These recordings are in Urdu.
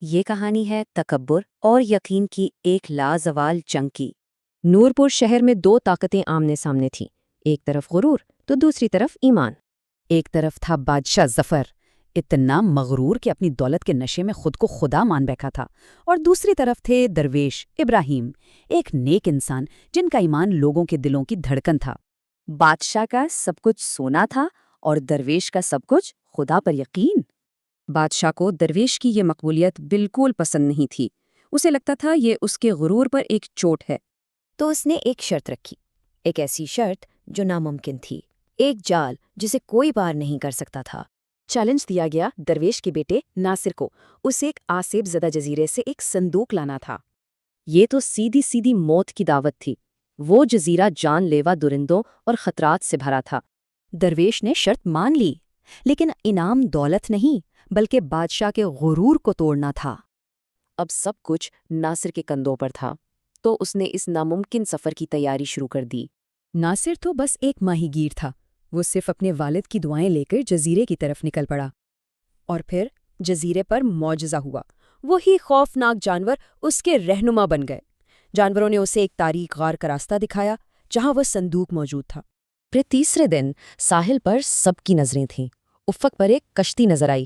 یہ کہانی ہے تکبر اور یقین کی ایک لازوال جنگ کی۔ نورپور شہر میں دو طاقتیں آمنے سامنے تھیں، ایک طرف غرور تو دوسری طرف ایمان۔ ایک طرف تھا بادشاہ ظفر، اتنا مغرور کہ اپنی دولت کے نشے میں خود کو خدا مان بیٹھا تھا، اور دوسری طرف تھے درویش ابراہیم، ایک نیک انسان جن کا ایمان لوگوں کے دلوں کی دھڑکن تھا۔ بادشاہ کا سب کچھ سونا تھا اور درویش کا سب کچھ خدا پر یقین۔ بادشاہ کو درویش کی یہ مقبولیت بالکل پسند نہیں تھی، اسے لگتا تھا یہ اس کے غرور پر ایک چوٹ ہے۔ تو اس نے ایک شرط رکھی، ایک ایسی شرط جو ناممکن تھی، ایک جال جسے کوئی پار نہیں کر سکتا تھا۔ چیلنج دیا گیا درویش کے بیٹے ناصر کو، اسے ایک آسیب زدہ جزیرے سے ایک صندوق لانا تھا۔ یہ تو سیدھی سیدھی موت کی دعوت تھی۔ وہ جزیرہ جان لیوا درندوں اور خطرات سے بھرا تھا۔ درویش نے شرط مان لی، لیکن انعام دولت نہیں بلکہ بادشاہ کے غرور کو توڑنا تھا۔ اب سب کچھ ناصر کے کندھوں پر تھا، تو اس نے اس ناممکن سفر کی تیاری شروع کر دی۔ ناصر تو بس ایک ماہی گیر تھا، وہ صرف اپنے والد کی دعائیں لے کر جزیرے کی طرف نکل پڑا۔ اور پھر جزیرے پر معجزہ ہوا، وہی خوفناک جانور اس کے رہنما بن گئے۔ جانوروں نے اسے ایک تاریک غار کا راستہ دکھایا جہاں وہ صندوق موجود تھا۔ پھر تیسرے دن ساحل پر سب کی نظریں تھیں، افق پر ایک کشتی نظر آئی۔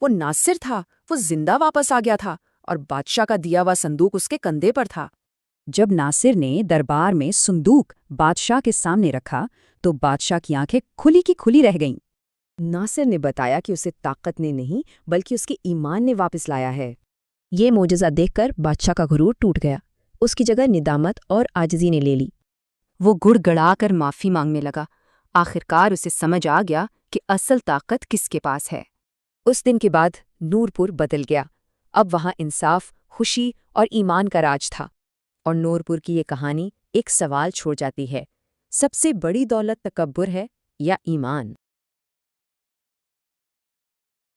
وہ ناصر تھا، وہ زندہ واپس آ گیا تھا، اور بادشاہ کا دیا ہوا صندوق اس کے کندھے پر تھا۔ جب ناصر نے دربار میں صندوق بادشاہ کے سامنے رکھا تو بادشاہ کی آنکھیں کھلی کی کھلی رہ گئیں۔ ناصر نے بتایا کہ اسے طاقت نے نہیں بلکہ اس کے ایمان نے واپس لایا ہے۔ یہ معجزہ دیکھ کر بادشاہ کا غرور ٹوٹ گیا، اس کی جگہ ندامت اور عاجزی نے لے لی۔ وہ گڑ گڑا کر معافی مانگنے لگا۔ آخرکار اسے سمجھ آ گیا کہ اصل طاقت کس کے پاس ہے۔ اس دن کے بعد نورپور بدل گیا۔ اب وہاں انصاف، خوشی اور ایمان کا راج تھا۔ اور نورپور کی یہ کہانی ایک سوال چھوڑ جاتی ہے، سب سے بڑی دولت تکبر ہے یا ایمان؟